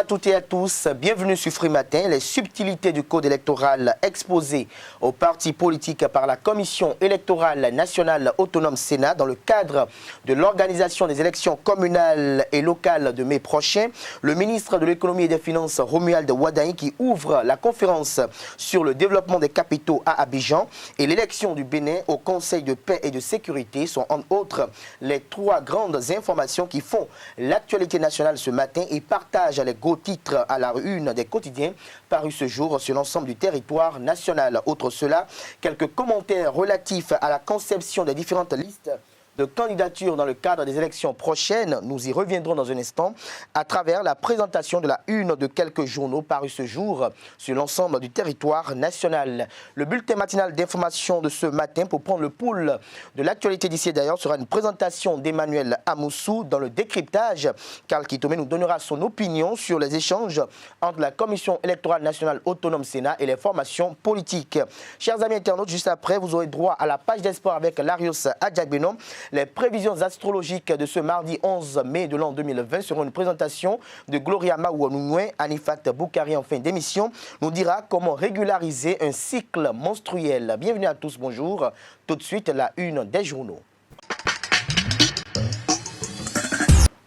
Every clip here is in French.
toutes et à tous, bienvenue sur Free Matin. Les subtilités du code électoral exposées aux partis politiques par la Commission électorale nationale autonome Sénat dans le cadre de l'organisation des élections communales et locales de mai prochain. Le ministre de l'économie et des finances, Romuald Wadaï, qui ouvre la conférence sur le développement des capitaux à Abidjan et l'élection du Bénin au Conseil de paix et de sécurité sont en autres les trois grandes informations qui font l'actualité nationale ce matin et partagent les gros titres à la une des quotidiens parus ce jour sur l'ensemble du territoire national. Outre cela, quelques commentaires relatifs à la conception des différentes listes de candidatures dans le cadre des élections prochaines. Nous y reviendrons dans un instant à travers la présentation de la une de quelques journaux parus ce jour sur l'ensemble du territoire national. Le bulletin matinal d'information de ce matin pour prendre le pouls de l'actualité d'ici et d'ailleurs sera une présentation d'Emmanuel Amoussou dans le décryptage. Carl Kitomé nous donnera son opinion sur les échanges entre la Commission électorale nationale autonome Sénat et les formations politiques. Chers amis internautes, juste après, vous aurez droit à la page des sports avec Larios Adjagbenom. Les prévisions astrologiques de ce mardi 11 mai de l'an 2020 seront une présentation de Gloria Maouanoué. Anifat Boukari en fin d'émission nous dira comment régulariser un cycle menstruel. Bienvenue à tous, bonjour. Tout de suite, la une des journaux.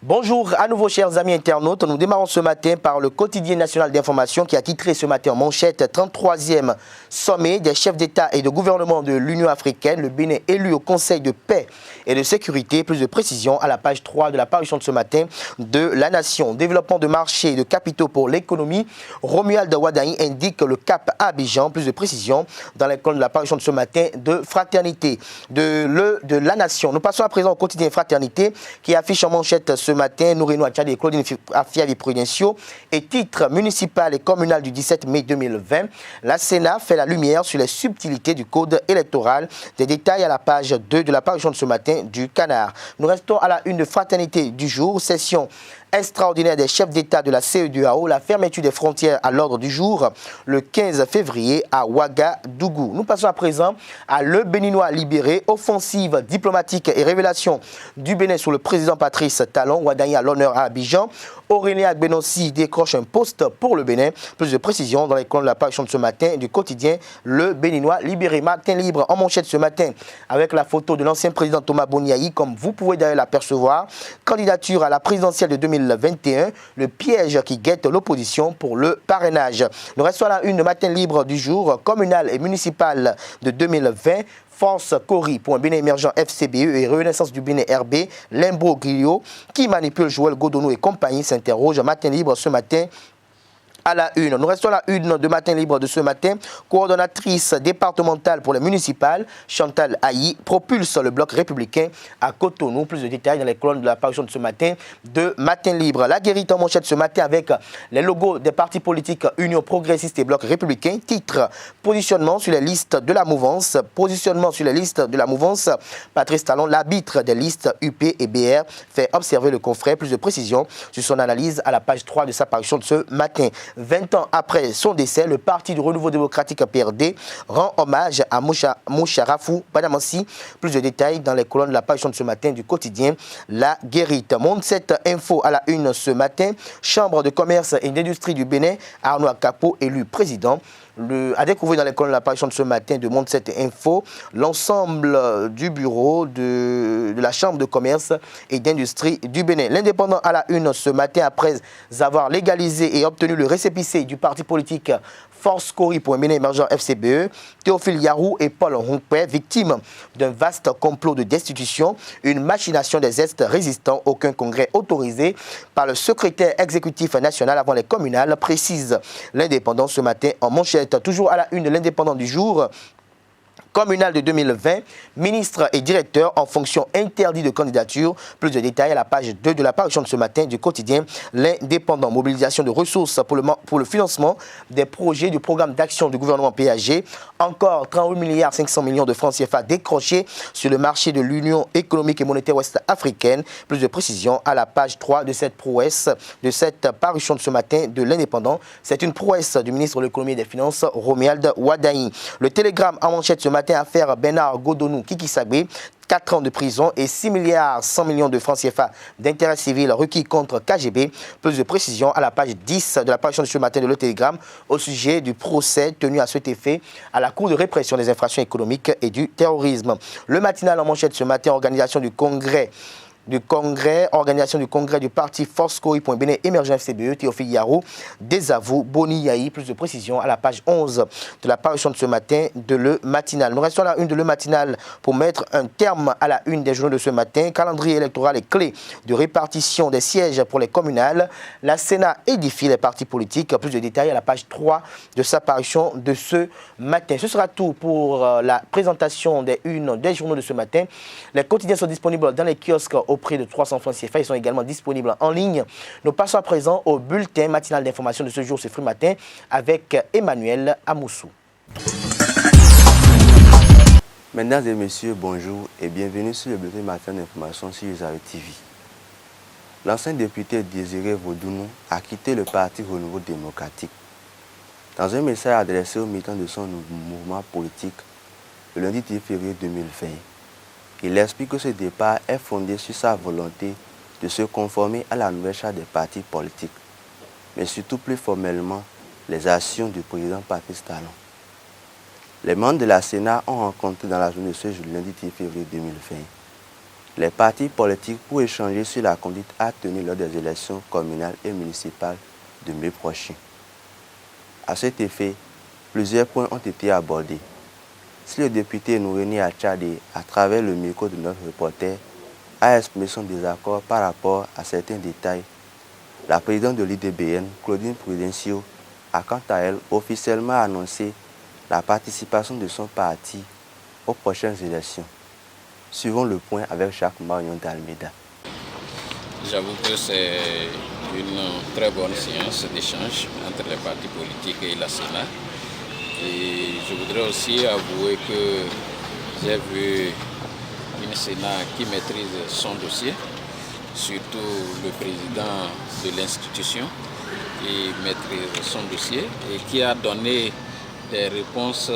Bonjour à nouveau chers amis internautes, nous démarrons ce matin par le quotidien national d'information qui a titré ce matin en manchette 33e sommet des chefs d'État et de gouvernement de l'Union africaine, le Bénin élu au Conseil de paix et de sécurité. Plus de précisions à la page 3 de la parution de ce matin de La Nation. Développement de marché et de capitaux pour l'économie, Romuald Wadaï indique le cap à Abidjan. Plus de précisions dans les colonnes de la parution de ce matin de Fraternité de La Nation. Nous passons à présent au quotidien Fraternité qui affiche en manchette ce matin Nourino Achad et Claudine Afiavi Prudencio et titre municipal et communal du 17 mai 2020. La Sénat fait la lumière sur les subtilités du code électoral. Des détails à la page 2 de la parution de ce matin du Canard. Nous restons à la une de Fraternité du jour, session extraordinaire des chefs d'État de la CEDEAO, la fermeture des frontières à l'ordre du jour le 15 février à Ouagadougou. Nous passons à présent à Le Béninois libéré, offensive diplomatique et révélation du Bénin sur le président Patrice Talon. Wadaï à l'honneur à Abidjan. Aurélien Agbenossi décroche un poste pour le Bénin. Plus de précisions dans les colonnes de la parution de ce matin du quotidien Le Béninois libéré. Matin libre en manchette ce matin avec la photo de l'ancien président Thomas Boniaï, comme vous pouvez d'ailleurs l'apercevoir. Candidature à la présidentielle de 2021, le piège qui guette l'opposition pour le parrainage. Nous restons à la une de Matin libre du jour, communal et municipal de 2020. Force Cori pour un Bénin émergent FCBE et Renaissance du Bénin RB, Limbo Grillo, qui manipule Joël Godonou et compagnie, s'interroge. Matin libre ce matin. À la une. Nous restons à la une de Matin libre de ce matin. Coordonnatrice départementale pour les municipales, Chantal Haï, propulse le bloc républicain à Cotonou. Plus de détails dans les colonnes de la parution de ce matin de Matin libre. La guérite en manchette ce matin avec les logos des partis politiques Union progressiste et bloc républicain. Titre, positionnement sur les listes de la mouvance. Positionnement sur les listes de la mouvance. Patrice Talon, l'arbitre des listes UP et BR, fait observer le confrère. Plus de précisions sur son analyse à la page 3 de sa parution de ce matin. 20 ans après son décès, le Parti du Renouveau démocratique PRD rend hommage à Moucharafou Badamassi. Plus de détails dans les colonnes de la parution de ce matin du quotidien La Guérite. Monde 7 info à la une ce matin. Chambre de commerce et d'industrie du Bénin, Arnaud Akapo élu président. À découvrir dans les colonnes de la parution de ce matin de Monde 7 Info, l'ensemble du bureau de la Chambre de commerce et d'industrie du Bénin. L'Indépendant à la une ce matin après avoir légalisé et obtenu le récépissé du parti politique Force Cori pour un Bénin émergent FCBE, Théophile Yarou et Paul Hongpé, victimes d'un vaste complot de destitution, une machination des Est résistants, aucun congrès autorisé par le secrétaire exécutif national avant les communales, précise l'Indépendant ce matin en manchette. Toujours à la une de l'Indépendant du jour. Communal de 2020, ministre et directeur en fonction interdit de candidature. Plus de détails à la page 2 de la parution de ce matin du quotidien L'Indépendant. Mobilisation de ressources pour le financement des projets du programme d'action du gouvernement PAG. Encore 38,5 milliards de francs CFA décrochés sur le marché de l'Union économique et monétaire ouest-africaine. Plus de précisions à la page 3 de cette prouesse, de cette parution de ce matin de L'Indépendant. C'est une prouesse du ministre de l'économie et des finances, Romuald Wadaï. Le Télégramme en manchette ce matin matin, affaire Bernard Godonou Kiki-Sagbé. 4 ans de prison et 6 milliards 100 millions de francs CFA d'intérêt civil requis contre KGB. Plus de précisions à la page 10 de la parution de ce matin de Le Télégramme au sujet du procès tenu à cet effet à la Cour de répression des infractions économiques et du terrorisme. Le matinal en manchette ce matin, organisation du congrès du congrès du parti Force Bénin Émergent FCBE, Théophile Yarou, désavoue Boni Yahi. Plus de précisions à la page 11 de la parution de ce matin de Le Matinal. Nous restons à la une de Le Matinal pour mettre un terme à la une des journaux de ce matin. Calendrier électoral et clé de répartition des sièges pour les communales. La Sénat édifie les partis politiques. Plus de détails à la page 3 de sa parution de ce matin. Ce sera tout pour la présentation des unes des journaux de ce matin. Les quotidiens sont disponibles dans les kiosques au prix de 300 francs CFA. Ils sont également disponibles en ligne. Nous passons à présent au bulletin matinal d'information de ce jour, ce fruit matin, avec Emmanuel Amoussou. Mesdames et messieurs, bonjour et bienvenue sur le bulletin matin d'information sur Usabe TV. L'ancien député Désiré Vaudounou a quitté le parti Renouveau démocratique. Dans un message adressé aux militants de son mouvement politique le lundi 10 février 2020, il explique que ce départ est fondé sur sa volonté de se conformer à la nouvelle charte des partis politiques, mais surtout plus formellement les actions du président Patrice Talon. Les membres de la Sénat ont rencontré dans la journée de ce lundi 10 février 2020 les partis politiques pour échanger sur la conduite à tenir lors des élections communales et municipales de mai prochain. À cet effet, plusieurs points ont été abordés. Si le député Noureni Achadé, à travers le micro de notre reporter, a exprimé son désaccord par rapport à certains détails, la présidente de l'IDBN, Claudine Prudencio, a quant à elle officiellement annoncé la participation de son parti aux prochaines élections. Suivons le point avec Jacques Marion d'Almeida. J'avoue que c'est une très bonne séance d'échange entre les partis politiques et la Sénat. Et je voudrais aussi avouer que j'ai vu une Sénat qui maîtrise son dossier, surtout le président de l'institution qui maîtrise son dossier et qui a donné des réponses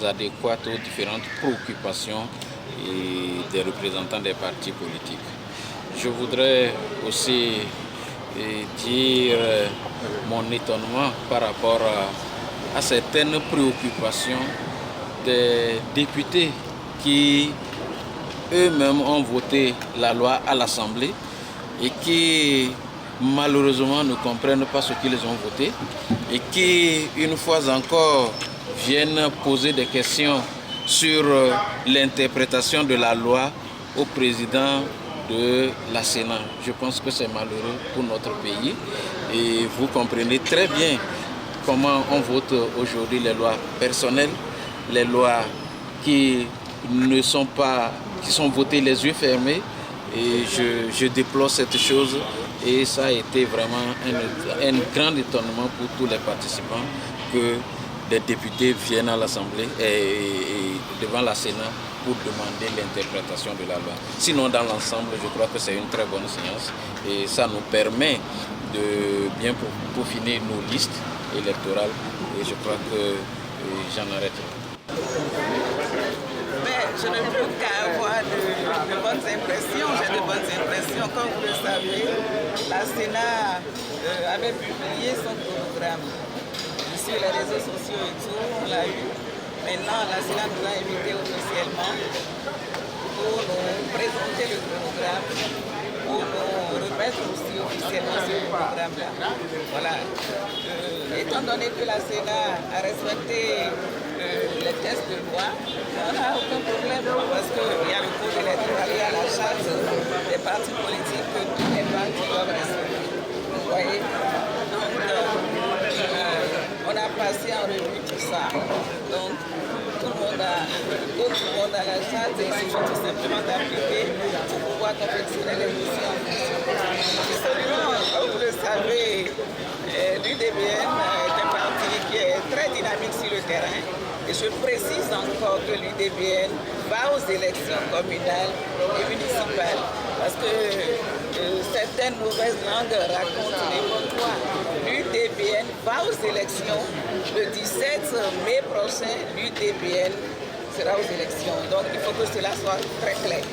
adéquates aux différentes préoccupations et des représentants des partis politiques. Je voudrais aussi dire mon étonnement par rapport à certaines préoccupations des députés qui eux-mêmes ont voté la loi à l'Assemblée et qui malheureusement ne comprennent pas ce qu'ils ont voté et qui, une fois encore, viennent poser des questions sur l'interprétation de la loi au président de la Sénat. Je pense que c'est malheureux pour notre pays et vous comprenez très bien comment on vote aujourd'hui les lois personnelles, les lois qui ne sont pas, qui sont votées les yeux fermés. Et je déplore cette chose et ça a été vraiment un grand étonnement pour tous les participants que des députés viennent à l'Assemblée et devant la Sénat pour demander l'interprétation de la loi. Sinon, dans l'ensemble, je crois que c'est une très bonne séance et ça nous permet de bien peaufiner nos listes électorales et je crois que j'en arrête. Mais je ne peux qu'avoir de bonnes impressions. J'ai de bonnes impressions. Comme vous le savez, la Sénat avait publié son programme sur les réseaux sociaux et tout, on l'a eu. Maintenant, la Sénat nous a invités officiellement pour nous présenter le programme, pour nous remettre aussi officiellement ce programme-là. Voilà. Étant donné que la Sénat a respecté les tests de loi, on n'a aucun problème parce qu'il y a le code électoral, il y a la charte des partis politiques que tous les partis doivent respecter. Vous voyez? Donc, on a passé en revue tout ça. Donc, tout le monde a la charte et il suffit tout simplement d'appliquer pour pouvoir confectionner les dossiers en fonction. Absolument, comme vous le savez, l'UDBN est un parti qui est très dynamique sur le terrain. Et je précise encore que l'UDBN va aux élections communales et municipales parce que certaines mauvaises langues racontent n'importe quoi. L'UDBN va aux élections le 17 mai prochain. L'UDBN sera aux élections. Donc il faut que cela soit très clair.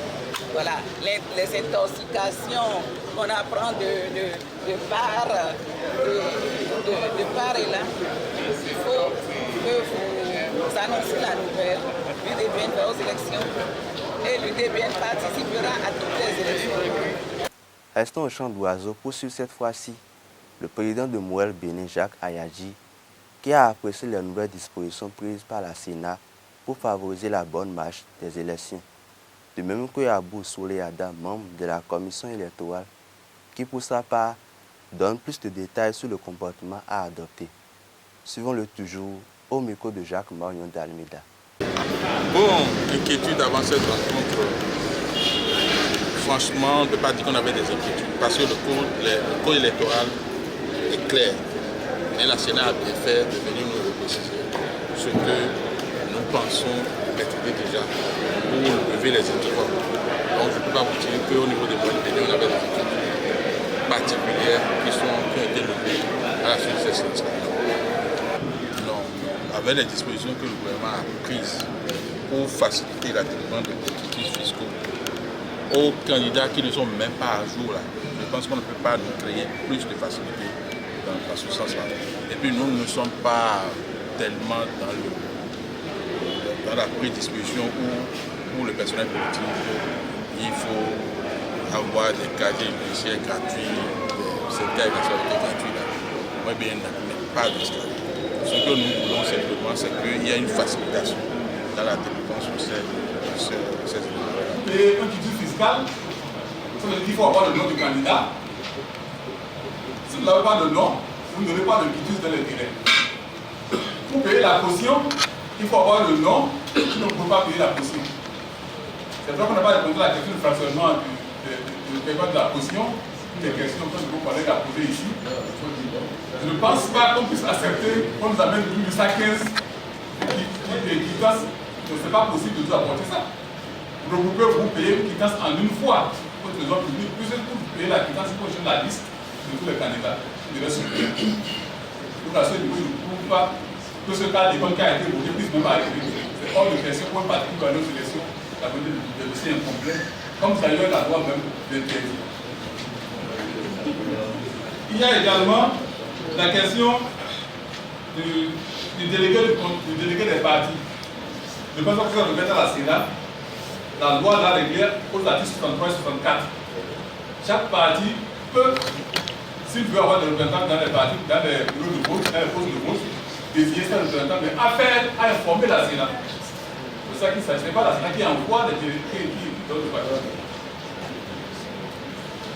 Voilà, les intoxications qu'on apprend de part et là, il faut que vous annoncez la nouvelle. L'UDPN va aux élections et l'UDPN participera à toutes les élections. Restons au champ d'oiseaux pour suivre cette fois-ci le président de Mouel Bénin, Jacques Ayadji, qui a apprécié les nouvelles dispositions prises par la Sénat pour favoriser la bonne marche des élections. De même que Abou Souleyada, membre de la commission électorale, qui pour sa part donne plus de détails sur le comportement à adopter. Suivons-le toujours au micro de Jacques Marion d'Almeida. Bon, inquiétude avant cette rencontre. Franchement, on ne peut pas dire qu'on avait des inquiétudes parce que le code électoral est clair. Et la Sénat a bien fait de venir nous repréciser ce que nous pensons maîtriser déjà pour lever les équivoques. Donc je ne peux pas vous dire qu'au niveau des moyens bénéfiques, on avait des équivoques particulières qui ont été levées à la suite de ces élections. Non, avec les dispositions que le gouvernement a prises pour faciliter la demande de titres fiscaux aux candidats qui ne sont même pas à jour là, je pense qu'on ne peut pas nous créer plus de facilité dans ce sens-là. Et puis nous ne sommes pas tellement dans la prédisposition où pour le personnel politique, il faut avoir des casiers judiciaires gratuits, des certificats de nationalité gratuits. Moi, bien, pas de ça. Ce que nous voulons simplement, c'est qu'il y ait une facilitation dans la dépense sur ces éléments. Et un titre fiscal, ça veut dire qu'il faut avoir le nom du candidat. Si vous n'avez pas de nom, vous n'aurez pas de quitus dans les délais. Pour payer la caution, il faut avoir le nom, sinon vous ne pouvez pas payer la caution. C'est vrai qu'on n'a pas répondu à la question du fractionnement du paiement de la caution, des questions que vos collègues ont posées ici. Je ne pense pas qu'on puisse accepter qu'on nous amène 1815 quittances. Ce n'est pas possible de tout apporter ça. Regrouper, vous payez une quittance en une fois pour le trésor public, puis pour payer la quittance, il faut chercher la liste de tous les candidats. Il reste sur le pour qu'à ce niveau, je ne trouve pas que ce cas d'école qui a été voté puisse même arriver. C'est hors de question pour un parti qui va aller aux élections, la volonté de dossier incomplet, comme d'ailleurs la loi même l'interdit. Il y a également la question du délégué des partis. Je pense que ça remettre à la Sénat. La loi l'a réglé aux articles 63 et 64. Chaque parti peut, s'il veut avoir des représentants dans les partis, dans les bureaux de vote, dans les postes de vote, désigner ses représentants, mais à informer la Sénat. C'est ça qu'il s'agit. Ce n'est pas la Sénat qui envoie des délégués qui donnent le parti.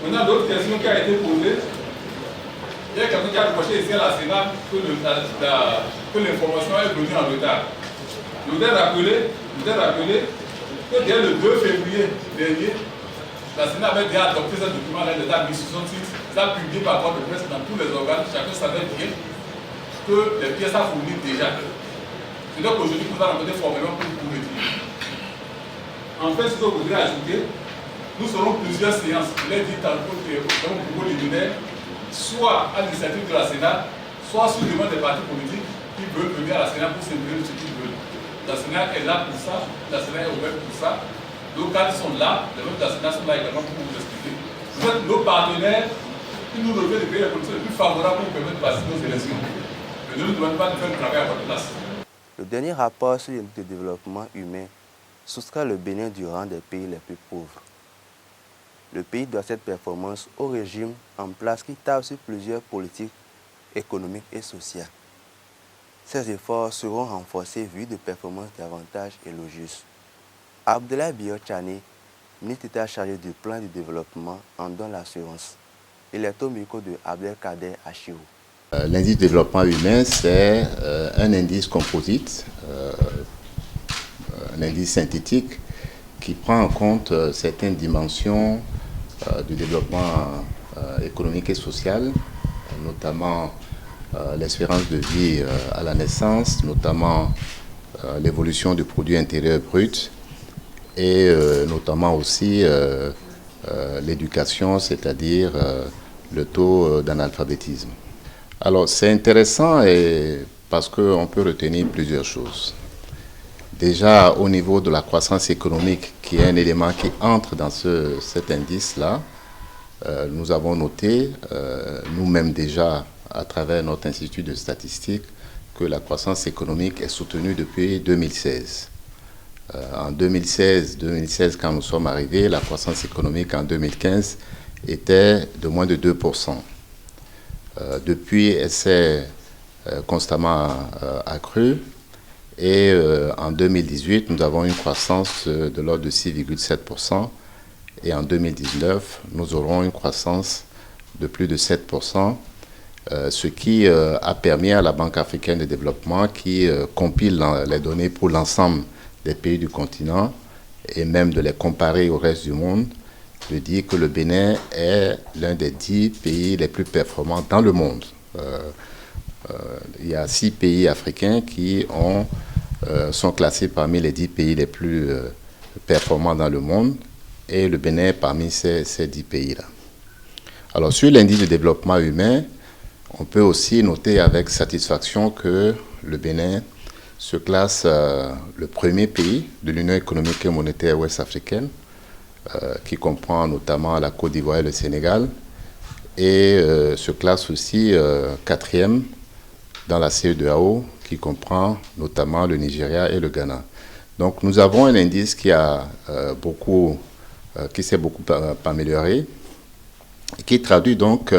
Maintenant, l'autre question qui a été posée, il y a quelqu'un qui a reproché ici à la Sénat que l'information est venue en retard. Je voudrais rappeler que dès le 2 février dernier, la Sénat avait déjà adopté ce document dans l'état 1066, ça a publié par voie de presse dans tous les organes, chacun savait bien que les pièces à fournir déjà. C'est donc aujourd'hui que nous allons apporter formellement pour vous le dire. En fait, ce que je voudrais ajouter, nous serons plusieurs séances, je l'ai dit tantôt dans mon propos liminaire, soit à l'initiative de la Sénat, soit sur le demande des partis politiques qui veulent venir à la Sénat pour s'imprimer ce qu'ils veulent. La Sénat est là pour ça, la Sénat est ouverte pour ça. Nos cadres sont là, les membres de la Sénat sont là également pour vous expliquer. Vous êtes nos partenaires qui nous revêtent de créer les conditions les plus favorables pour nous permettre de passer nos élections. Mais ne nous demandez pas de faire le travail à votre place. Le dernier rapport sur le développement humain soustrait le Bénin du rang des pays les plus pauvres. Le pays doit cette performance au régime en place qui table sur plusieurs politiques économiques et sociales. Ces efforts seront renforcés vu de performances davantage élogieuses. Abdoulaye Biotchane, ministre d'État chargé du plan du développement, en donne l'assurance. Il est au micro de Abdelkader Achirou. L'indice de développement humain, c'est un indice composite, un indice synthétique qui prend en compte certaines dimensions du développement économique et social, notamment l'espérance de vie à la naissance, notamment l'évolution du produit intérieur brut et notamment aussi l'éducation, c'est-à-dire le taux d'analphabétisme. Alors c'est intéressant parce qu'on peut retenir plusieurs choses. Déjà, au niveau de la croissance économique, qui est un élément qui entre dans cet indice-là, nous avons noté, nous-mêmes déjà, à travers notre institut de statistique, que la croissance économique est soutenue depuis 2016. En 2016, quand nous sommes arrivés, la croissance économique en 2015 était de moins de 2%. Depuis, elle s'est constamment accrue. Et en 2018, nous avons une croissance de l'ordre de 6,7%. Et en 2019, nous aurons une croissance de plus de 7%, ce qui a permis à la Banque africaine de développement, qui compile les données pour l'ensemble des pays du continent, et même de les comparer au reste du monde, de dire que le Bénin est l'un des 10 pays les plus performants dans le monde. Il y a 6 pays africains qui sont classés parmi les 10 pays les plus performants dans le monde, et le Bénin est parmi ces 10 pays-là. Alors, sur l'indice de développement humain, on peut aussi noter avec satisfaction que le Bénin se classe le premier pays de l'Union économique et monétaire ouest-africaine, qui comprend notamment la Côte d'Ivoire et le Sénégal, et se classe aussi 4e dans la CEDEAO, qui comprend notamment le Nigeria et le Ghana. Donc nous avons un indice qui s'est beaucoup amélioré, qui traduit donc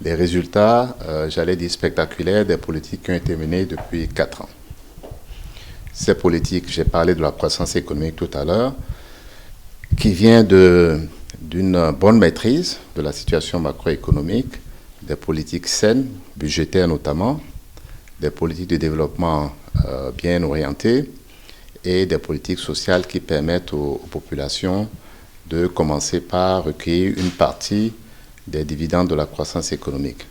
les résultats, j'allais dire spectaculaires, des politiques qui ont été menées depuis 4 ans. Ces politiques, j'ai parlé de la croissance économique tout à l'heure, qui vient d'une bonne maîtrise de la situation macroéconomique, des politiques saines, budgétaires notamment, des politiques de développement bien orientées et des politiques sociales qui permettent aux populations de commencer par recueillir une partie des dividendes de la croissance économique.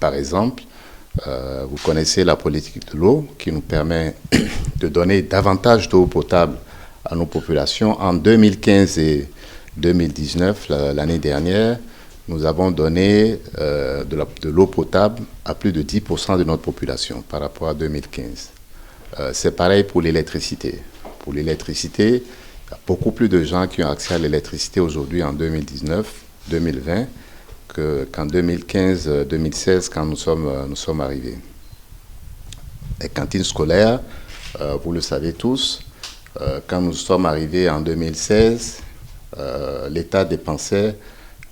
Par exemple, vous connaissez la politique de l'eau qui nous permet de donner davantage d'eau potable à nos populations. En 2015 et 2019, l'année dernière, nous avons donné de l'eau potable à plus de 10% de notre population par rapport à 2015. C'est pareil pour l'électricité. Pour l'électricité, il y a beaucoup plus de gens qui ont accès à l'électricité aujourd'hui en 2019-2020 qu'en 2015-2016 quand nous sommes arrivés. Les cantines scolaires, vous le savez tous, quand nous sommes arrivés en 2016, l'État dépensait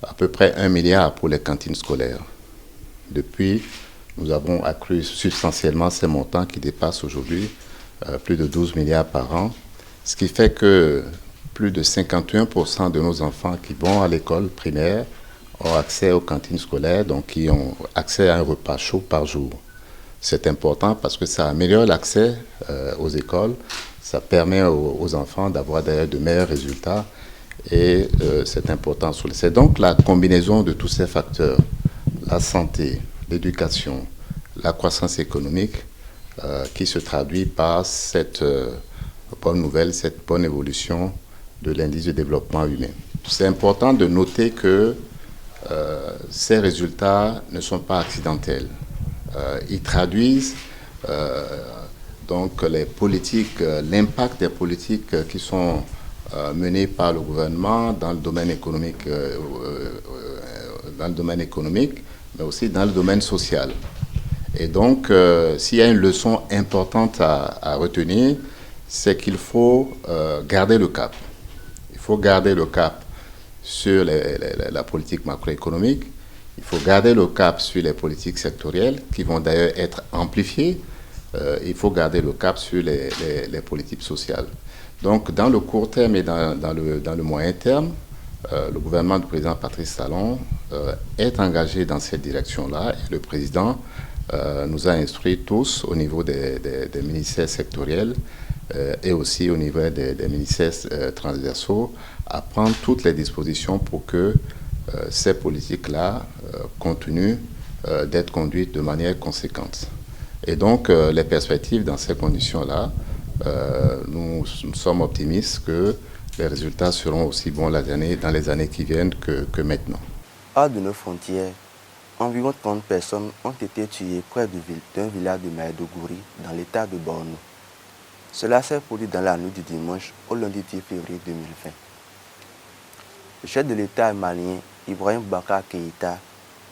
à peu près 1 milliard pour les cantines scolaires. Depuis, nous avons accru substantiellement ces montants qui dépassent aujourd'hui plus de 12 milliards par an, ce qui fait que plus de 51% de nos enfants qui vont à l'école primaire ont accès aux cantines scolaires, donc qui ont accès à un repas chaud par jour. C'est important parce que ça améliore l'accès aux écoles, ça permet aux enfants d'avoir d'ailleurs de meilleurs résultats et c'est important. C'est donc la combinaison de tous ces facteurs, la santé, l'éducation, la croissance économique, qui se traduit par cette bonne nouvelle, cette bonne évolution de l'indice de développement humain. C'est important de noter que ces résultats ne sont pas accidentels. Ils traduisent donc les politiques, l'impact des politiques qui sont menées par le gouvernement dans le domaine économique, mais aussi dans le domaine social. Et donc, s'il y a une leçon importante à retenir, c'est qu'il faut garder le cap. Il faut garder le cap sur la politique macroéconomique. Il faut garder le cap sur les politiques sectorielles qui vont d'ailleurs être amplifiées. Il faut garder le cap sur les politiques sociales. Donc, dans le court terme et dans le moyen terme, le gouvernement du président Patrice Talon est engagé dans cette direction-là. Et le président nous a instruits tous au niveau des ministères sectoriels et aussi au niveau des ministères transversaux à prendre toutes les dispositions pour que ces politiques-là continuent d'être conduites de manière conséquente. Et donc, les perspectives dans ces conditions-là, nous sommes optimistes que les résultats seront aussi bons dans les années qui viennent que maintenant. Hors de nos frontières, environ 30 personnes ont été tuées près d'un village de Maïdogouri dans l'état de Borno. Cela s'est produit dans la nuit du dimanche au lundi 10 février 2020. Le chef de l'État malien, Ibrahim Boubacar Keïta,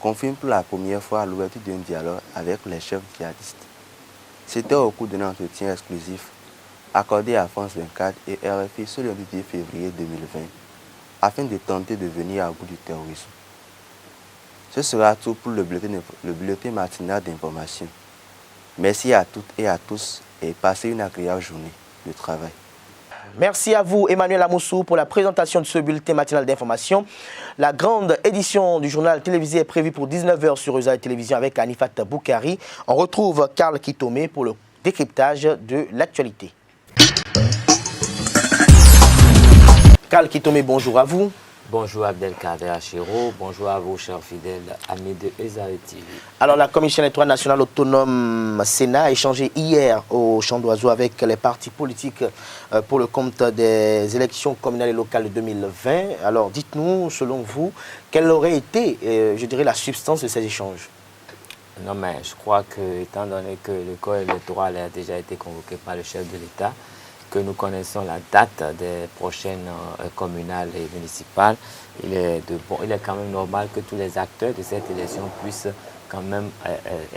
confirme pour la première fois l'ouverture d'un dialogue avec les chefs djihadistes. C'était au cours d'un entretien exclusif accordé à France 24 et RFI ce lundi 10 février 2020 afin de tenter de venir à bout du terrorisme. Ce sera tout pour le bulletin matinal d'information. Merci à toutes et à tous et passez une agréable journée de travail. Merci à vous, Emmanuel Amoussou, pour la présentation de ce bulletin matinal d'information. La grande édition du journal télévisé est prévue pour 19h sur Eusa Télévision avec Anifat Boukari. On retrouve Karl Kitome pour le décryptage de l'actualité. Karl Kitome, bonjour à vous. Bonjour Abdelkader Achiro, bonjour à vos chers fidèles amis de Esaïe TV. Alors la Commission électorale nationale autonome Sénat a échangé hier au Champ d'Oiseau avec les partis politiques pour le compte des élections communales et locales de 2020. Alors dites-nous, selon vous, quelle aurait été, je dirais, la substance de ces échanges? Non mais je crois que, étant donné que le corps électoral a déjà été convoqué par le chef de l'État, que nous connaissons la date des prochaines communales et municipales, il est quand même normal que tous les acteurs de cette élection puissent quand même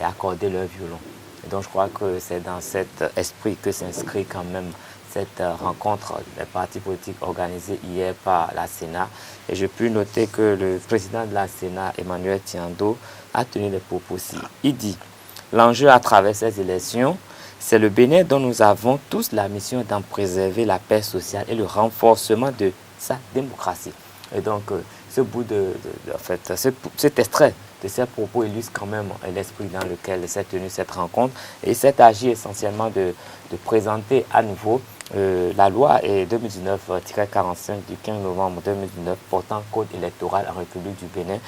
accorder leur violon. Et donc je crois que c'est dans cet esprit que s'inscrit quand même cette rencontre des partis politiques organisée hier par la Sénat. Et je puis noter que le président de la Sénat, Emmanuel Tiando, a tenu les propos-ci. Il dit « L'enjeu à travers ces élections, c'est le Bénin dont nous avons tous la mission d'en préserver la paix sociale et le renforcement de sa démocratie. » Et donc, cet extrait de ces propos illustre quand même l'esprit dans lequel s'est tenue cette rencontre. Et il s'est agi essentiellement de présenter à nouveau la loi 2019-45 du 15 novembre 2019 portant code électoral en République du Bénin.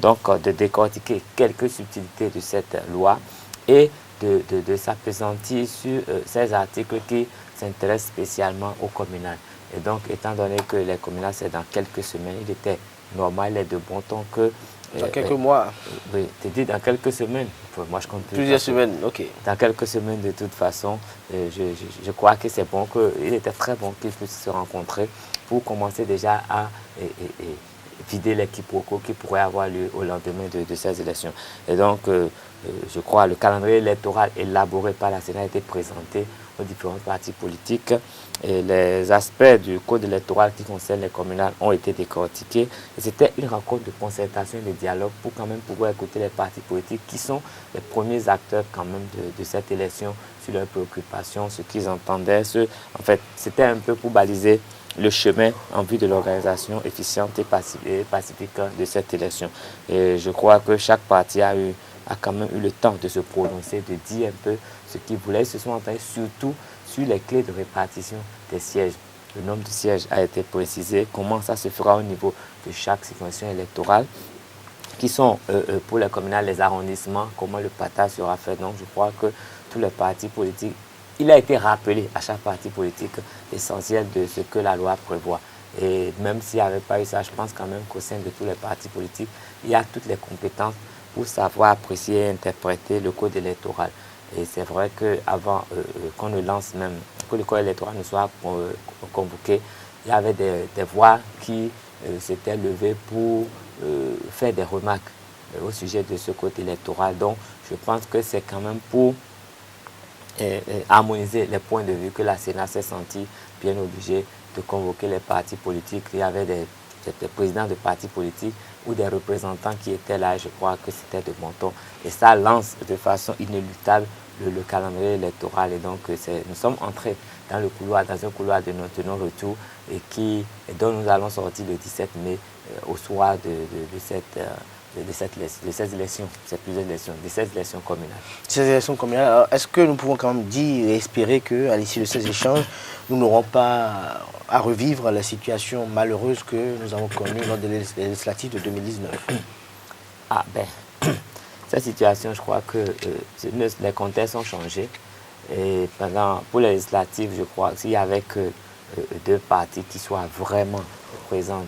Donc, de décortiquer quelques subtilités de cette loi et de s'appesantir sur ces articles qui s'intéressent spécialement aux communales. Et donc, étant donné que les communales, c'est dans quelques semaines, il était normal et de bon ton que... Dans quelques mois. Oui, tu dis dans quelques semaines. Moi, je compte plusieurs semaines, ok. Dans quelques semaines, de toute façon, je crois que c'est bon, il était très bon qu'ils puissent se rencontrer pour commencer déjà à vider les quiproquos qui pourraient avoir lieu au lendemain de ces élections. Et donc, je crois que le calendrier électoral élaboré par la Sénat a été présenté aux différents partis politiques et les aspects du code électoral qui concernent les communales ont été décortiqués. Et c'était une rencontre de concertation et de dialogue pour quand même pouvoir écouter les partis politiques qui sont les premiers acteurs quand même de cette élection sur leurs préoccupations, ce qu'ils entendaient. En fait, c'était un peu pour baliser le chemin en vue de l'organisation efficiente et pacifique de cette élection. Et je crois que chaque parti a quand même eu le temps de se prononcer, de dire un peu ce qu'ils voulaient. Ils se sont entendus surtout sur les clés de répartition des sièges. Le nombre de sièges a été précisé, comment ça se fera au niveau de chaque circonscription électorale, qui sont pour les communales, les arrondissements, comment le partage sera fait. Donc je crois que tous les partis politiques, il a été rappelé à chaque parti politique l'essentiel de ce que la loi prévoit. Et même s'il n'y avait pas eu ça, je pense quand même qu'au sein de tous les partis politiques, il y a toutes les compétences pour savoir apprécier et interpréter le code électoral. Et c'est vrai qu'avant qu'on ne lance même, que le code électoral ne soit convoqué, il y avait des voix qui s'étaient levées pour faire des remarques au sujet de ce code électoral. Donc je pense que c'est quand même pour harmoniser les points de vue que la Sénat s'est sentie bien obligée de convoquer les partis politiques. Il y avait des présidents de partis politiques ou des représentants qui étaient là, je crois que c'était de bon ton. Et ça lance de façon inéluctable le calendrier électoral. Et donc, nous sommes entrés dans un couloir de notre non-retour et dont nous allons sortir le 17 mai au soir de ces élections, c'est plusieurs élections, de ces élections communales. Ces élections communales, est-ce que nous pouvons quand même dire et espérer qu'à l'issue de ces échanges, nous n'aurons pas à revivre la situation malheureuse que nous avons connue lors des législatives de 2019? Ah ben, cette situation, je crois que les contextes ont changé. Et pour les législatives, je crois qu'il y avait que deux partis qui soient vraiment présents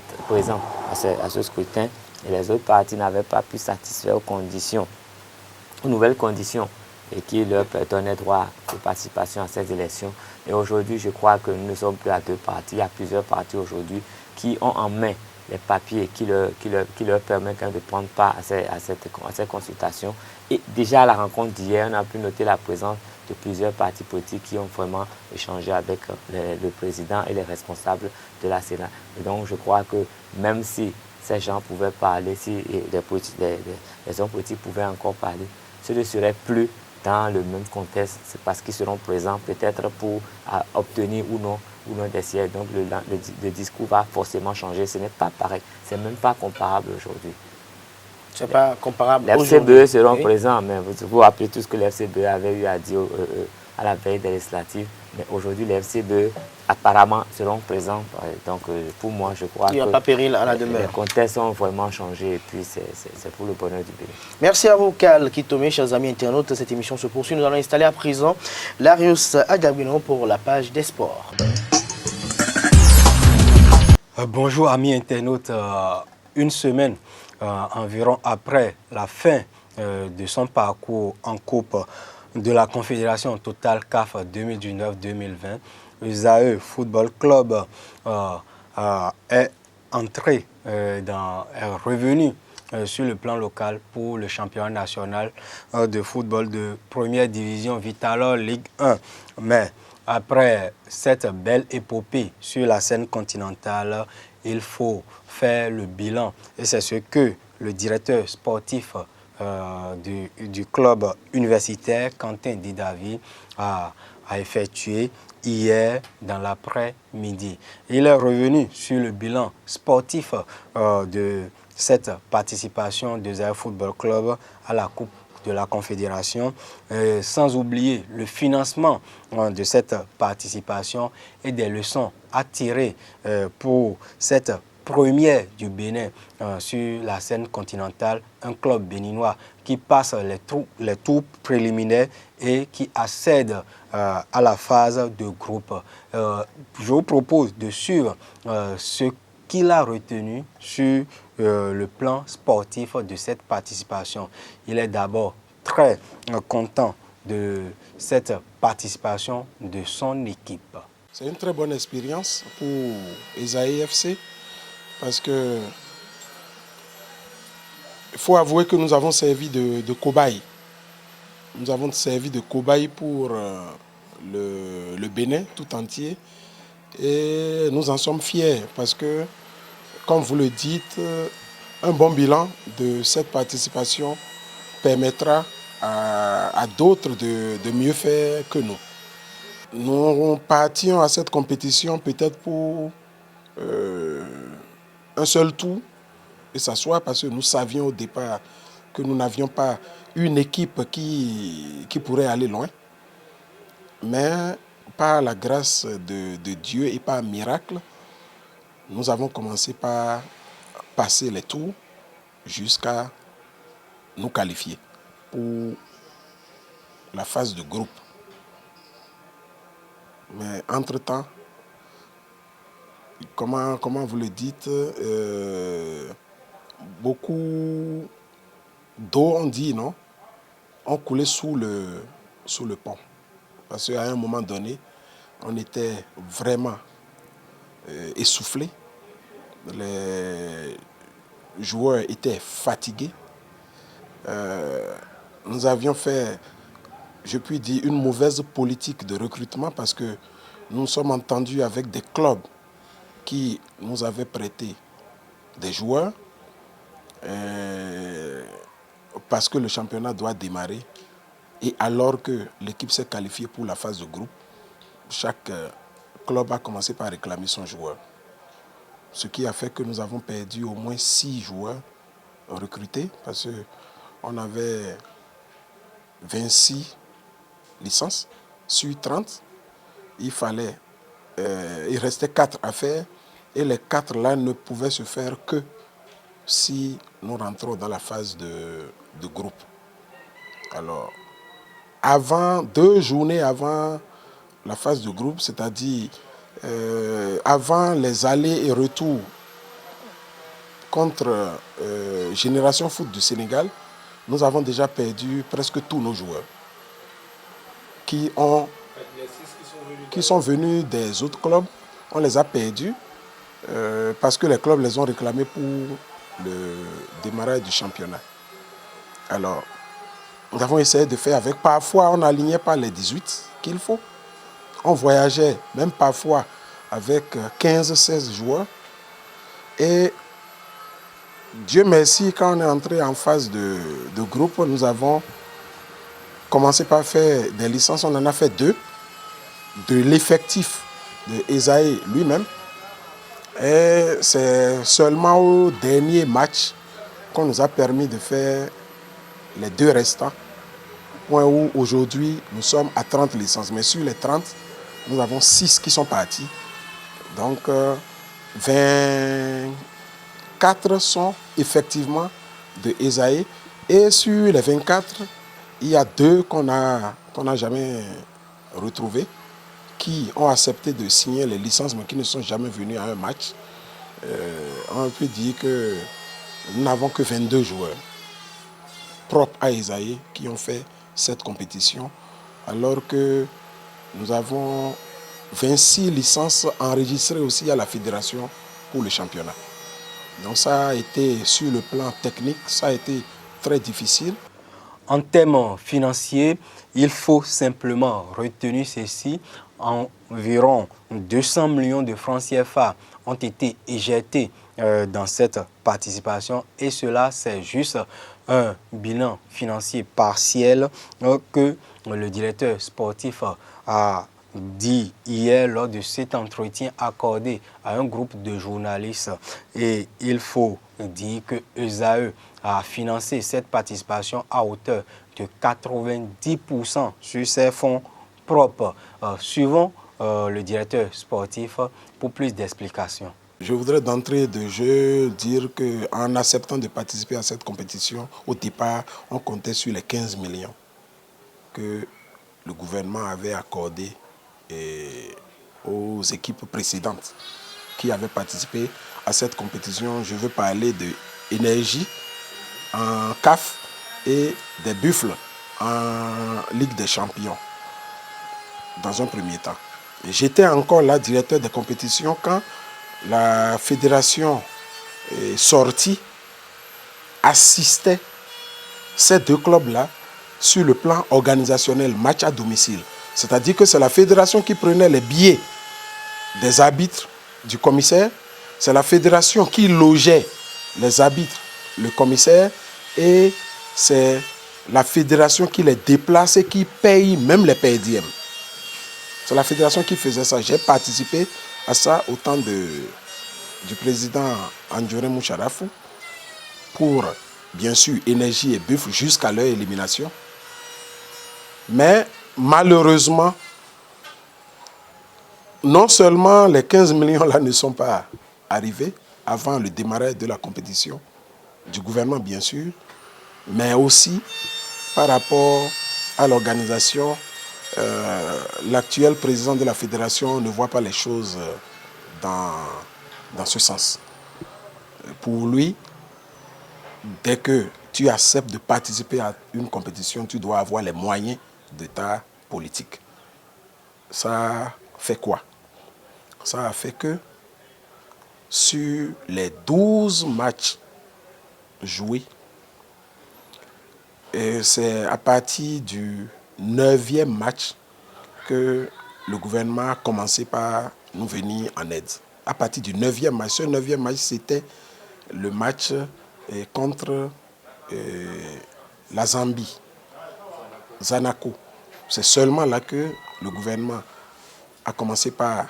à ce scrutin. Et les autres partis n'avaient pas pu satisfaire aux nouvelles conditions et qui leur donnait droit de participation à ces élections. Et aujourd'hui, je crois que nous ne sommes plus à 2 partis. Il y a plusieurs partis aujourd'hui qui ont en main les papiers qui leur permettent quand même de prendre part à ces consultations. Et déjà à la rencontre d'hier, on a pu noter la présence de plusieurs partis politiques qui ont vraiment échangé avec le président et les responsables de la Sénat. Et donc je crois que même si ces gens pouvaient parler, si les hommes politiques pouvaient encore parler, ce ne serait plus dans le même contexte. C'est parce qu'ils seront présents peut-être pour obtenir ou non des sièges. Donc le discours va forcément changer. Ce n'est pas pareil. Ce n'est même pas comparable aujourd'hui. Ce n'est pas comparable les aujourd'hui. FCBE seront présents, mais vous vous rappelez tout ce que les FCBE avaient eu à dire à la veille des législatives. Mais aujourd'hui, les FCBE apparemment seront présents. Donc pour moi, je crois qu'il n'y a pas péril à la demeure. Les contextes ont vraiment changé et puis c'est pour le bonheur du Bénin. Merci à vous, Kal Kitome, chers amis internautes. Cette émission se poursuit. Nous allons installer à présent Larius Adjabino pour la page des sports. Bonjour amis internautes. Une semaine environ après la fin de son parcours en Coupe de la Confédération Total CAF 2019-2020, le ZAE Football Club est revenu sur le plan local pour le championnat national de football de première division Vitalor Ligue 1. Mais après cette belle épopée sur la scène continentale, il faut faire le bilan. Et c'est ce que le directeur sportif du club universitaire, Quentin Didavi, a effectué hier dans l'après-midi. Il est revenu sur le bilan sportif de cette participation de ZAE Football Club à la Coupe de la Confédération, sans oublier le financement de cette participation et des leçons à tirer pour cette première du Bénin sur la scène continentale, un club béninois qui passe les tours préliminaires et qui accède à la phase de groupe. Je vous propose de suivre ce qu'il a retenu sur le plan sportif de cette participation. Il est d'abord très content de cette participation de son équipe. C'est une très bonne expérience pour Esaïe FC parce que il faut avouer que nous avons servi de cobaye. Nous avons servi de cobaye pour le Bénin tout entier et nous en sommes fiers parce que, comme vous le dites, un bon bilan de cette participation permettra à d'autres de mieux faire que nous. Nous partions à cette compétition peut-être pour un seul tour et s'asseoir parce que nous savions au départ que nous n'avions pas une équipe qui pourrait aller loin. Mais par la grâce de Dieu et par miracle, nous avons commencé par passer les tours jusqu'à nous qualifier pour la phase de groupe. Mais entre-temps, comment vous le dites, beaucoup d'eau, on dit, non, ont coulé sous le pont. Parce qu'à un moment donné, on était vraiment essoufflés. Les joueurs étaient fatigués. Nous avions fait, je puis dire, une mauvaise politique de recrutement parce que nous nous sommes entendus avec des clubs qui nous avaient prêté des joueurs parce que le championnat doit démarrer. Et alors que l'équipe s'est qualifiée pour la phase de groupe, chaque club a commencé par réclamer son joueur. Ce qui a fait que nous avons perdu au moins 6 joueurs recrutés parce qu'on avait 26 licences sur 30. Il restait 4 à faire et les 4 là ne pouvaient se faire que si nous rentrons dans la phase de groupe. Alors, 2 journées avant la phase de groupe, c'est-à-dire avant les allers et retours contre Génération Foot du Sénégal, nous avons déjà perdu presque tous nos joueurs. qui sont venus des autres clubs, on les a perdus parce que les clubs les ont réclamés pour le démarrage du championnat. Alors, nous avons essayé de faire avec. Parfois, on n'alignait pas les 18 qu'il faut. On voyageait même parfois avec 15-16 joueurs. Et Dieu merci, quand on est entré en phase de groupe, nous avons commencé par faire des licences. On en a fait 2 de l'effectif de Esaïe lui-même. Et c'est seulement au dernier match qu'on nous a permis de faire les 2 restants. Point où aujourd'hui nous sommes à 30 licences. Mais sur les 30, nous avons 6 qui sont partis. Donc 24 sont effectivement de Esaïe. Et sur les 24, il y a 2 qu'on n'a jamais retrouvés, qui ont accepté de signer les licences, mais qui ne sont jamais venus à un match. On peut dire que nous n'avons que 22 joueurs propres à Esaïe qui ont fait cette compétition, alors que nous avons 26 licences enregistrées aussi à la fédération pour le championnat. Donc ça a été, sur le plan technique, ça a été très difficile. En termes financiers, il faut simplement retenir ceci. Environ 200 millions de francs CFA ont été éjectés dans cette participation et cela, c'est juste un bilan financier partiel que le directeur sportif a dit hier lors de cet entretien accordé à un groupe de journalistes. Et il faut dire que ESAE a financé cette participation à hauteur de 90% sur ses fonds propres. Suivons le directeur sportif pour plus d'explications. Je voudrais d'entrée de jeu dire qu'en acceptant de participer à cette compétition, au départ, on comptait sur les 15 millions que le gouvernement avait accordé aux équipes précédentes qui avaient participé à cette compétition. Je veux parler de Énergie en CAF et des Buffles en Ligue des Champions dans un premier temps. J'étais encore là, directeur des compétitions, quand la fédération sortie assistait ces 2 clubs-là sur le plan organisationnel, match à domicile. C'est-à-dire que c'est la fédération qui prenait les billets des arbitres du commissaire, c'est la fédération qui logeait les arbitres, le commissaire, et c'est la fédération qui les déplace et qui paye même les perdièmes. C'est la fédération qui faisait ça. J'ai participé à ça au temps du président Andjoré Moucharafou pour, bien sûr, Énergie et Buffle jusqu'à leur élimination. Mais malheureusement, non seulement les 15 millions là ne sont pas arrivés avant le démarrage de la compétition, du gouvernement bien sûr, mais aussi par rapport à l'organisation, l'actuel président de la fédération ne voit pas les choses dans ce sens. Pour lui, dès que tu acceptes de participer à une compétition, tu dois avoir les moyens de ta politique. Ça fait quoi? Ça a fait que sur les 12 matchs joués, et c'est à partir du 9e match que le gouvernement a commencé par nous venir en aide. À partir du 9e match, ce 9e match, c'était le match contre la Zambie, Zanaco. C'est seulement là que le gouvernement a commencé par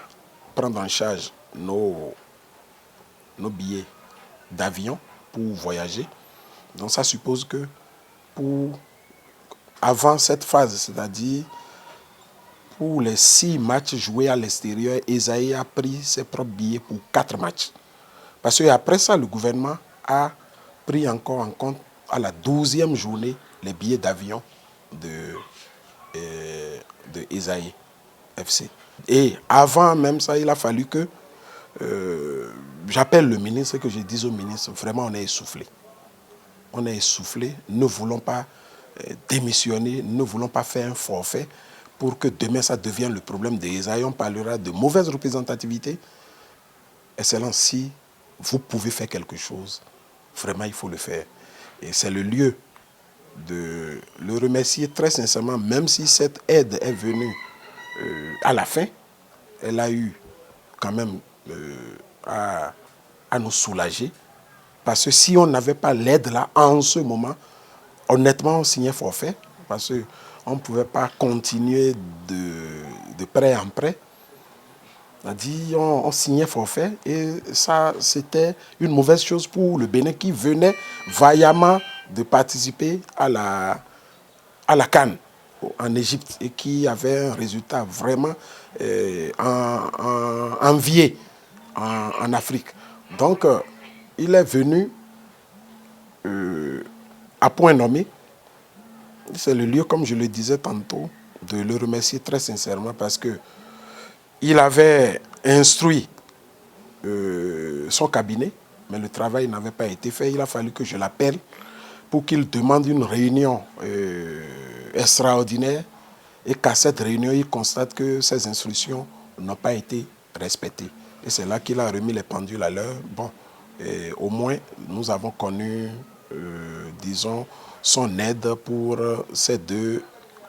prendre en charge nos billets d'avion pour voyager. Donc ça suppose que avant cette phase, c'est-à-dire pour les 6 matchs joués à l'extérieur, Esaïe a pris ses propres billets pour 4 matchs. Parce qu'après ça, le gouvernement a pris encore en compte à la 12e journée les billets d'avion de Esaïe FC. Et avant même ça, il a fallu que j'appelle le ministre et que je dise au ministre, vraiment on est essoufflé. Ne voulons pas démissionner, ne voulons pas faire un forfait pour que demain ça devienne le problème de Esaïe. On parlera de mauvaise représentativité. Excellence, si vous pouvez faire quelque chose, vraiment il faut le faire. Et c'est le lieu de le remercier très sincèrement, même si cette aide est venue à la fin, elle a eu quand même à nous soulager. Parce que si on n'avait pas l'aide là, en ce moment, honnêtement, on signait forfait. Parce qu'on ne pouvait pas continuer de prêt en prêt. On signait forfait et ça, c'était une mauvaise chose pour le Bénin qui venait vaillamment de participer à la CAN en Égypte et qui avait un résultat vraiment envié en Afrique. Donc, il est venu à point nommé. C'est le lieu, comme je le disais tantôt, de le remercier très sincèrement parce que il avait instruit son cabinet, mais le travail n'avait pas été fait. Il a fallu que je l'appelle pour qu'il demande une réunion extraordinaire et qu'à cette réunion, il constate que ces instructions n'ont pas été respectées. Et c'est là qu'il a remis les pendules à l'heure. Bon, au moins, nous avons connu, disons, son aide pour ces deux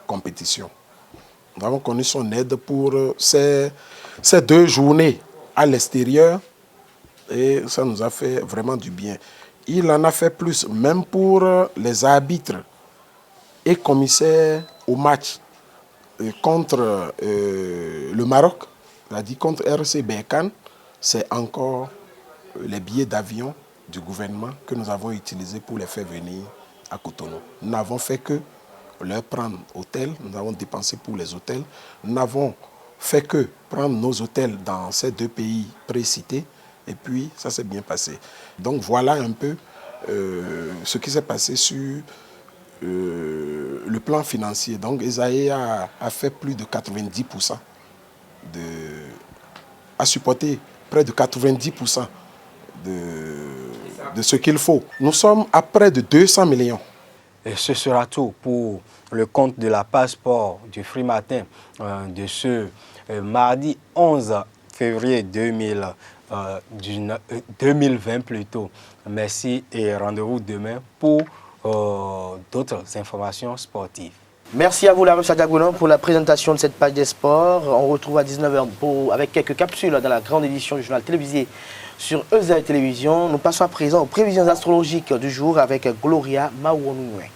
compétitions. Nous avons connu son aide pour ces 2 journées à l'extérieur et ça nous a fait vraiment du bien. Il en a fait plus, même pour les arbitres et commissaires au match contre le Maroc, c'est-à-dire contre RC Berkane, c'est encore les billets d'avion du gouvernement que nous avons utilisés pour les faire venir à Cotonou. Nous n'avons fait que leur prendre hôtel, nous avons dépensé pour les hôtels, nous n'avons fait que prendre nos hôtels dans ces 2 pays précités et puis ça s'est bien passé. Donc voilà un peu ce qui s'est passé sur le plan financier. Donc Esaïe a fait plus de 90%, a supporté près de 90% de ce qu'il faut. Nous sommes à près de 200 millions. Et ce sera tout pour le compte de la Passeport du Free Matin de ce mardi 11 février 2020 plutôt. Merci et rendez-vous demain pour d'autres informations sportives. Merci à vous, Larue Sadiagounan, pour la présentation de cette page des sports. On retrouve à 19h avec quelques capsules dans la grande édition du journal télévisé sur Esaïe Télévision. Nous passons à présent aux prévisions astrologiques du jour avec Gloria Maouonoué.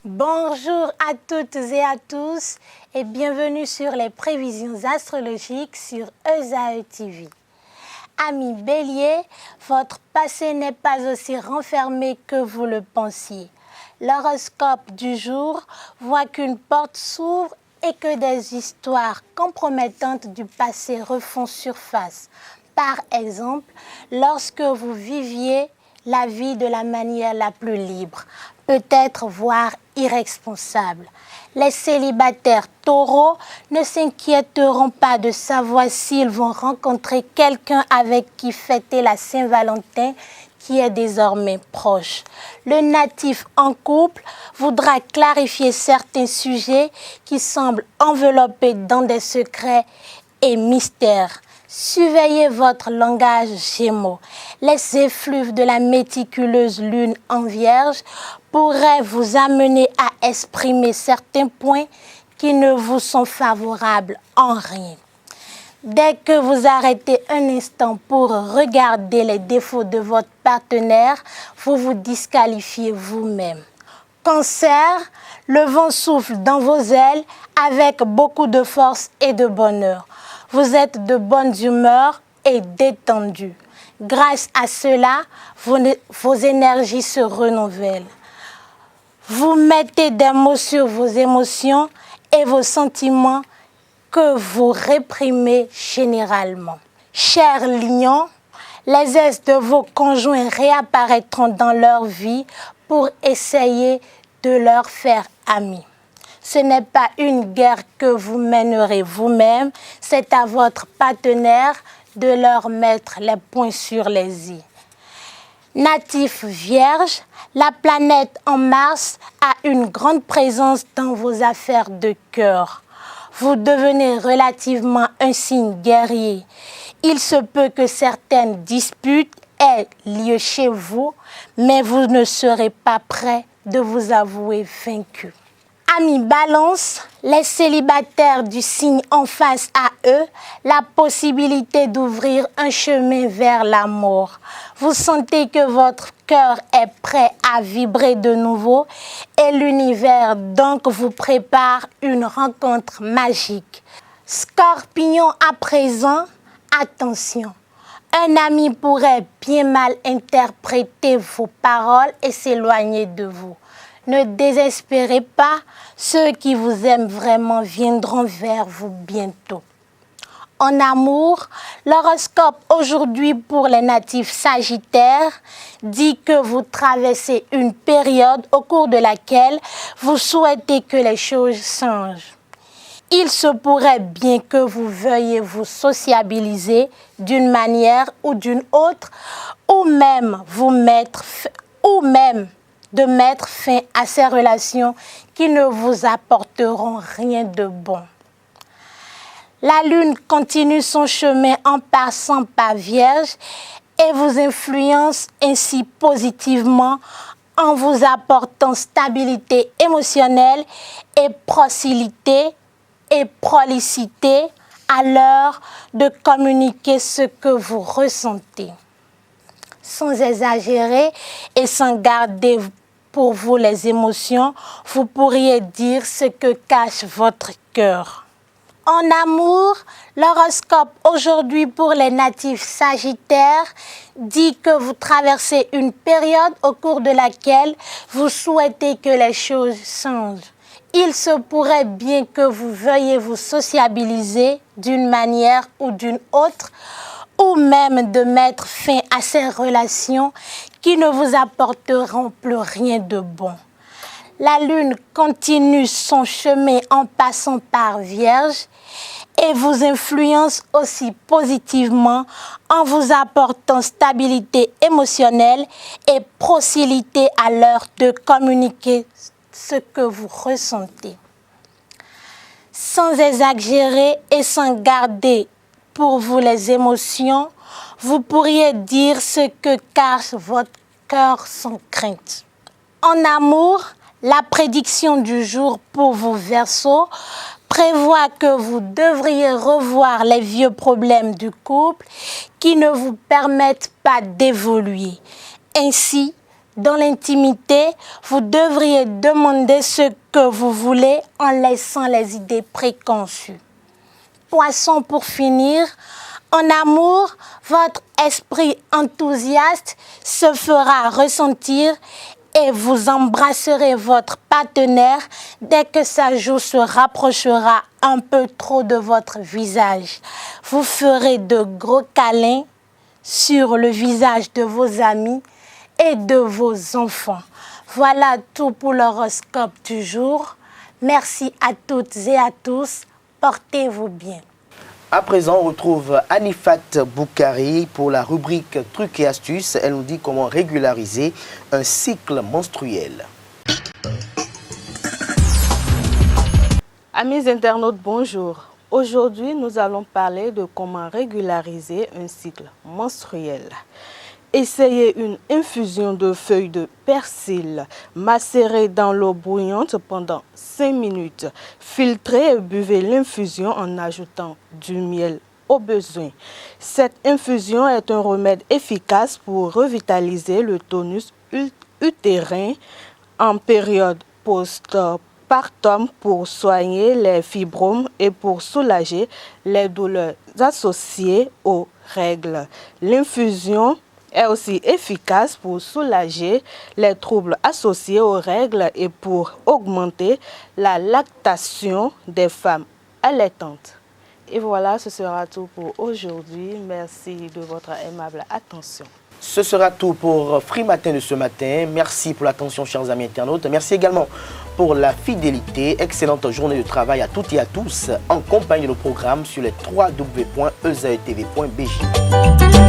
Bonjour à toutes et à tous et bienvenue sur les prévisions astrologiques sur Esaïe TV. Amis Bélier, votre passé n'est pas aussi renfermé que vous le pensiez. L'horoscope du jour voit qu'une porte s'ouvre et que des histoires compromettantes du passé refont surface. Par exemple, lorsque vous viviez la vie de la manière la plus libre, peut-être voire irresponsable. Les célibataires taureaux ne s'inquiéteront pas de savoir s'ils vont rencontrer quelqu'un avec qui fêter la Saint-Valentin qui est désormais proche. Le natif en couple voudra clarifier certains sujets qui semblent enveloppés dans des secrets et mystères. Surveillez votre langage Gémeaux. Les effluves de la méticuleuse lune en Vierge pourraient vous amener à exprimer certains points qui ne vous sont favorables en rien. Dès que vous arrêtez un instant pour regarder les défauts de votre partenaire, vous vous disqualifiez vous-même. Cancer, le vent souffle dans vos ailes avec beaucoup de force et de bonheur. Vous êtes de bonne humeur et détendu. Grâce à cela, vos énergies se renouvellent. Vous mettez des mots sur vos émotions et vos sentiments que vous réprimez généralement. Chers lions, les ex de vos conjoints réapparaîtront dans leur vie pour essayer de leur faire ami. Ce n'est pas une guerre que vous mènerez vous-même, c'est à votre partenaire de leur mettre les points sur les i. Natif vierge, la planète en Mars a une grande présence dans vos affaires de cœur. Vous devenez relativement un signe guerrier. Il se peut que certaines disputes aient lieu chez vous, mais vous ne serez pas prêt de vous avouer vaincu. Amis Balance, les célibataires du signe en face à eux, la possibilité d'ouvrir un chemin vers l'amour. Vous sentez que votre cœur est prêt à vibrer de nouveau et l'univers donc vous prépare une rencontre magique. Scorpion à présent, attention. Un ami pourrait bien mal interpréter vos paroles et s'éloigner de vous. Ne désespérez pas, ceux qui vous aiment vraiment viendront vers vous bientôt. En amour, l'horoscope aujourd'hui pour les natifs sagittaires dit que vous traversez une période au cours de laquelle vous souhaitez que les choses changent. Il se pourrait bien que vous veuillez vous sociabiliser d'une manière ou d'une autre, ou même de mettre fin à ces relations qui ne vous apporteront rien de bon. La lune continue son chemin en passant par Vierge et vous influence ainsi positivement en vous apportant stabilité émotionnelle et proximité et prolicité à l'heure de communiquer ce que vous ressentez. Sans exagérer et sans garder pour vous les émotions, vous pourriez dire ce que cache votre cœur. En amour, l'horoscope aujourd'hui pour les natifs sagittaires dit que vous traversez une période au cours de laquelle vous souhaitez que les choses changent. Il se pourrait bien que vous veuillez vous sociabiliser d'une manière ou d'une autre, ou même de mettre fin à ces relations qui ne vous apporteront plus rien de bon. La lune continue son chemin en passant par Vierge et vous influence aussi positivement en vous apportant stabilité émotionnelle et proximité à l'heure de communiquer ce que vous ressentez. Sans exagérer et sans garder pour vous les émotions, vous pourriez dire ce que cache votre cœur sans crainte. En amour, la prédiction du jour pour vous Verseaux prévoit que vous devriez revoir les vieux problèmes du couple qui ne vous permettent pas d'évoluer. Ainsi, dans l'intimité, vous devriez demander ce que vous voulez en laissant les idées préconçues. Poisson pour finir, en amour, votre esprit enthousiaste se fera ressentir et vous embrasserez votre partenaire dès que sa joue se rapprochera un peu trop de votre visage. Vous ferez de gros câlins sur le visage de vos amis et de vos enfants. Voilà tout pour l'horoscope du jour. Merci à toutes et à tous. Portez-vous bien. À présent, on retrouve Anifat Boukari pour la rubrique Trucs et astuces. Elle nous dit comment régulariser un cycle menstruel. Amis internautes, bonjour. Aujourd'hui, nous allons parler de comment régulariser un cycle menstruel. Essayez une infusion de feuilles de persil macérées dans l'eau bouillante pendant 5 minutes. Filtrez et buvez l'infusion en ajoutant du miel au besoin. Cette infusion est un remède efficace pour revitaliser le tonus utérin en période postpartum, pour soigner les fibromes et pour soulager les douleurs associées aux règles. L'infusion est aussi efficace pour soulager les troubles associés aux règles et pour augmenter la lactation des femmes allaitantes. Et voilà, ce sera tout pour aujourd'hui. Merci de votre aimable attention. Ce sera tout pour Free Matin de ce matin. Merci pour l'attention, chers amis internautes. Merci également pour la fidélité. Excellente journée de travail à toutes et à tous en compagnie de nos programmes sur les www.ezaetv.bj.